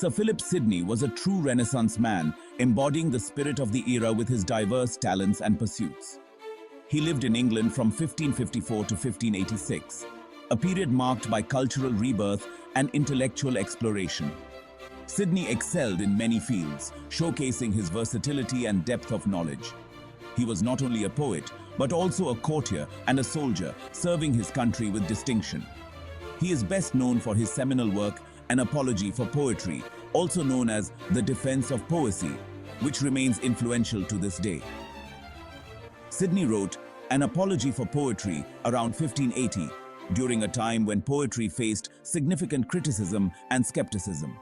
Sir Philip Sidney was a true Renaissance man, embodying the spirit of the era with his diverse talents and pursuits. He lived in England from 1554 to 1586, a period marked by cultural rebirth and intellectual exploration. Sidney excelled in many fields, showcasing his versatility and depth of knowledge. He was not only a poet, but also a courtier and a soldier, serving his country with distinction. He is best known for his seminal work, An Apology for Poetry, also known as The Defense of Poesy, which remains influential to this day. Sidney wrote An Apology for Poetry around 1580, during a time when poetry faced significant criticism and skepticism.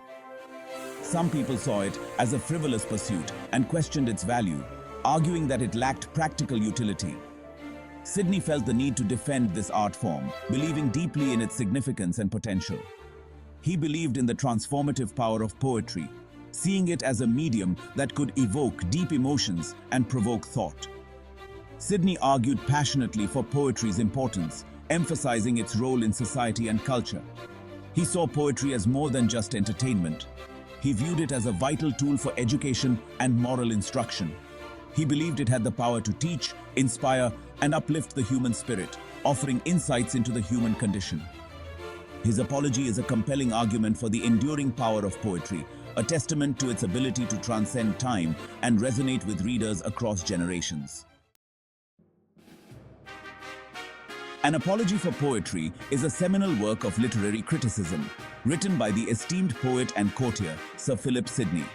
Some people saw it as a frivolous pursuit and questioned its value, arguing that it lacked practical utility. Sidney felt the need to defend this art form, believing deeply in its significance and potential. He believed in the transformative power of poetry, seeing it as a medium that could evoke deep emotions and provoke thought. Sidney argued passionately for poetry's importance, emphasizing its role in society and culture. He saw poetry as more than just entertainment. He viewed it as a vital tool for education and moral instruction. He believed it had the power to teach, inspire, and uplift the human spirit, offering insights into the human condition. His apology is a compelling argument for the enduring power of poetry, a testament to its ability to transcend time and resonate with readers across generations. An Apology for Poetry is a seminal work of literary criticism, written by the esteemed poet and courtier Sir Philip Sidney.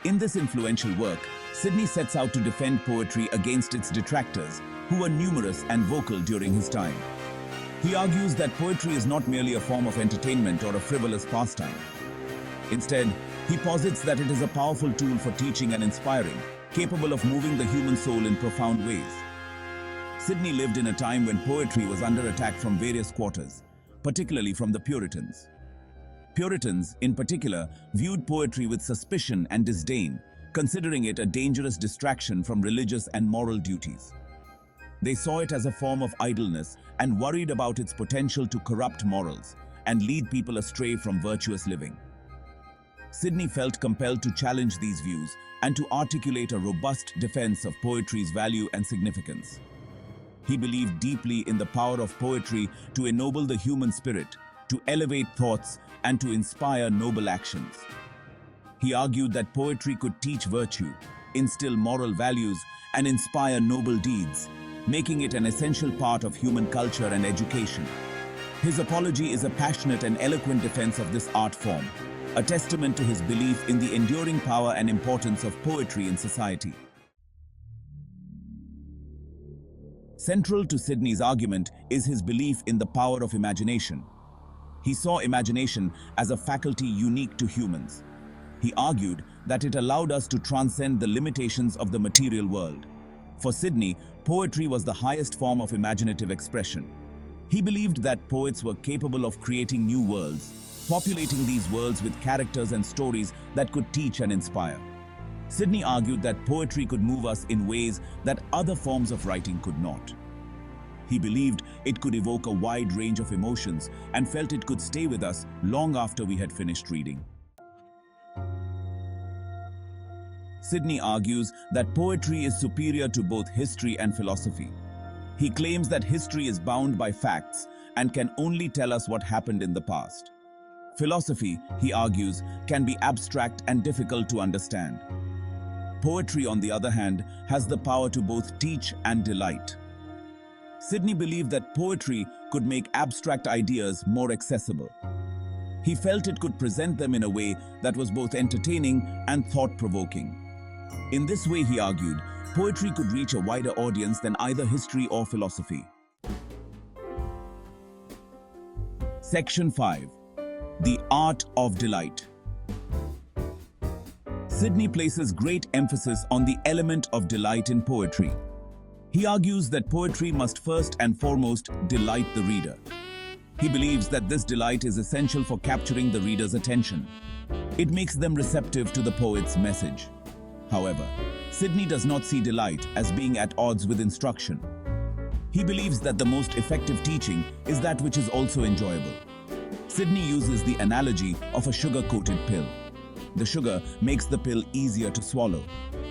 In this influential work, Sidney sets out to defend poetry against its detractors, who were numerous and vocal during his time. He argues that poetry is not merely a form of entertainment or a frivolous pastime. Instead, he posits that it is a powerful tool for teaching and inspiring, capable of moving the human soul in profound ways. Sidney lived in a time when poetry was under attack from various quarters, particularly from the Puritans. Puritans, in particular, viewed poetry with suspicion and disdain, considering it a dangerous distraction from religious and moral duties. They saw it as a form of idleness and worried about its potential to corrupt morals and lead people astray from virtuous living. Sidney felt compelled to challenge these views and to articulate a robust defense of poetry's value and significance. He believed deeply in the power of poetry to ennoble the human spirit, to elevate thoughts, and to inspire noble actions. He argued that poetry could teach virtue, instill moral values, and inspire noble deeds, making it an essential part of human culture and education. His apology is a passionate and eloquent defense of this art form, a testament to his belief in the enduring power and importance of poetry in society. Central to Sidney's argument is his belief in the power of imagination. He saw imagination as a faculty unique to humans. He argued that it allowed us to transcend the limitations of the material world. For Sidney, poetry was the highest form of imaginative expression. He believed that poets were capable of creating new worlds, populating these worlds with characters and stories that could teach and inspire. Sidney argued that poetry could move us in ways that other forms of writing could not. He believed it could evoke a wide range of emotions and felt it could stay with us long after we had finished reading. Sidney argues that poetry is superior to both history and philosophy. He claims that history is bound by facts and can only tell us what happened in the past. Philosophy, he argues, can be abstract and difficult to understand. Poetry, on the other hand, has the power to both teach and delight. Sidney believed that poetry could make abstract ideas more accessible. He felt it could present them in a way that was both entertaining and thought-provoking. In this way, he argued, poetry could reach a wider audience than either history or philosophy. Section 5. The Art of Delight. Sidney places great emphasis on the element of delight in poetry. He argues that poetry must first and foremost delight the reader. He believes that this delight is essential for capturing the reader's attention. It makes them receptive to the poet's message. However, Sidney does not see delight as being at odds with instruction. He believes that the most effective teaching is that which is also enjoyable. Sidney uses the analogy of a sugar-coated pill. The sugar makes the pill easier to swallow.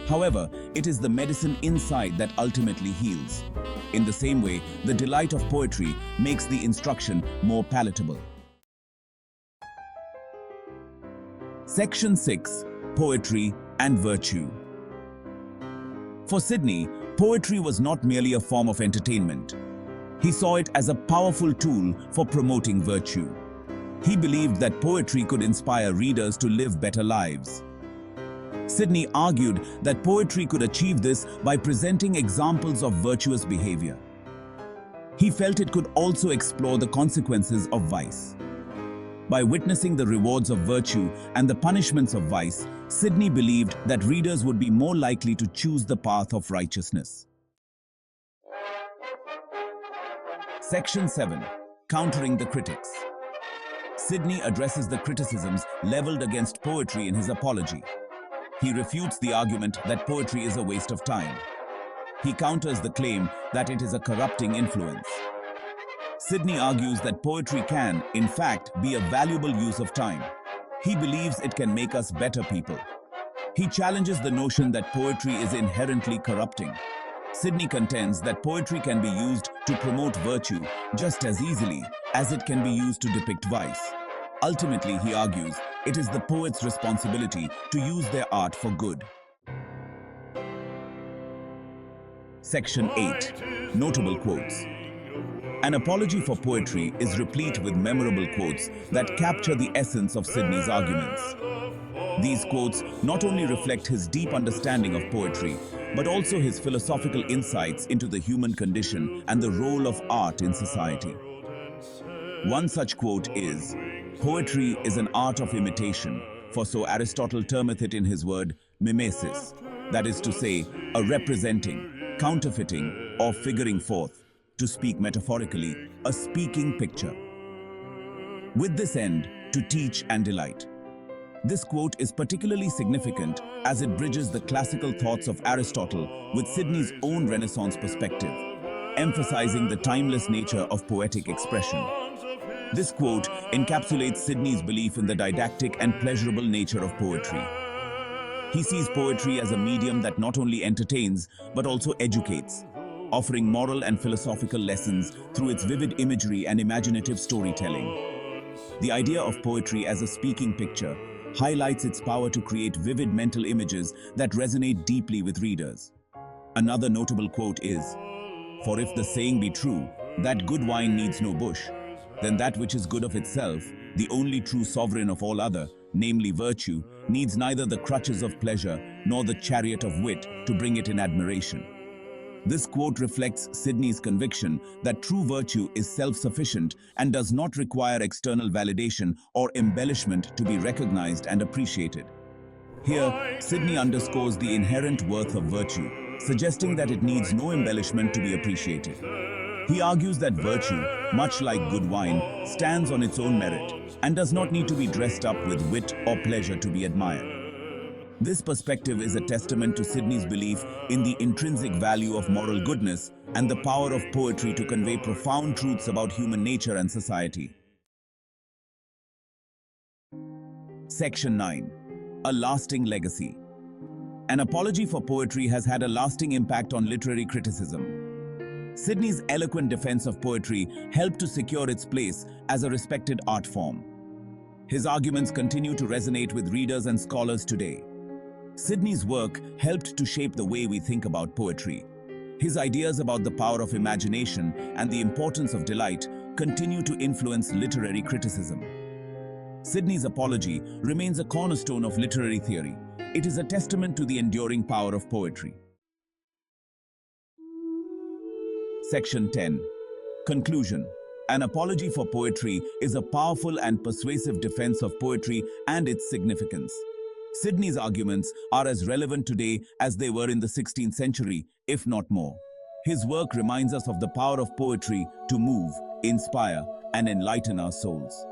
However, it is the medicine inside that ultimately heals. In the same way, the delight of poetry makes the instruction more palatable. Section 6. Poetry and Virtue. For Sidney, poetry was not merely a form of entertainment. He saw it as a powerful tool for promoting virtue. He believed that poetry could inspire readers to live better lives. Sidney argued that poetry could achieve this by presenting examples of virtuous behavior. He felt it could also explore the consequences of vice. By witnessing the rewards of virtue and the punishments of vice, Sidney believed that readers would be more likely to choose the path of righteousness. Section 7. Countering the critics. Sidney addresses the criticisms leveled against poetry in his apology. He refutes the argument that poetry is a waste of time. He counters the claim that it is a corrupting influence. Sidney argues that poetry can, in fact, be a valuable use of time. He believes it can make us better people. He challenges the notion that poetry is inherently corrupting. Sidney contends that poetry can be used to promote virtue just as easily as it can be used to depict vice. Ultimately, he argues, it is the poet's responsibility to use their art for good. Section 8. Notable quotes. An apology for poetry is replete with memorable quotes that capture the essence of Sidney's arguments. These quotes not only reflect his deep understanding of poetry, but also his philosophical insights into the human condition and the role of art in society. One such quote is, "Poetry is an art of imitation, for so Aristotle termeth it in his word, mimesis, that is to say, a representing, counterfeiting, or figuring forth, to speak metaphorically, a speaking picture. With this end, to teach and delight." This quote is particularly significant as it bridges the classical thoughts of Aristotle with Sidney's own Renaissance perspective, emphasizing the timeless nature of poetic expression. This quote encapsulates Sidney's belief in the didactic and pleasurable nature of poetry. He sees poetry as a medium that not only entertains, but also educates, offering moral and philosophical lessons through its vivid imagery and imaginative storytelling. The idea of poetry as a speaking picture highlights its power to create vivid mental images that resonate deeply with readers. Another notable quote is, "For if the saying be true, that good wine needs no bush, then that which is good of itself, the only true sovereign of all other, namely virtue, needs neither the crutches of pleasure nor the chariot of wit to bring it in admiration." This quote reflects Sidney's conviction that true virtue is self-sufficient and does not require external validation or embellishment to be recognized and appreciated. Here, Sidney underscores the inherent worth of virtue, suggesting that it needs no embellishment to be appreciated. He argues that virtue, much like good wine, stands on its own merit and does not need to be dressed up with wit or pleasure to be admired. This perspective is a testament to Sidney's belief in the intrinsic value of moral goodness and the power of poetry to convey profound truths about human nature and society. Section 9. A lasting legacy. An apology for poetry has had a lasting impact on literary criticism. Sidney's eloquent defense of poetry helped to secure its place as a respected art form. His arguments continue to resonate with readers and scholars today. Sidney's work helped to shape the way we think about poetry. His ideas about the power of imagination and the importance of delight continue to influence literary criticism. Sidney's apology remains a cornerstone of literary theory. It is a testament to the enduring power of poetry. Section 10. Conclusion. An apology for poetry is a powerful and persuasive defense of poetry and its significance. Sidney's arguments are as relevant today as they were in the 16th century, if not more. His work reminds us of the power of poetry to move, inspire, and enlighten our souls.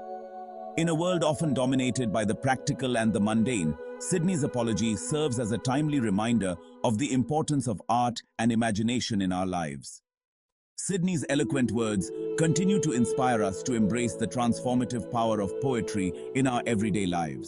In a world often dominated by the practical and the mundane, Sidney's apology serves as a timely reminder of the importance of art and imagination in our lives. Sidney's eloquent words continue to inspire us to embrace the transformative power of poetry in our everyday lives.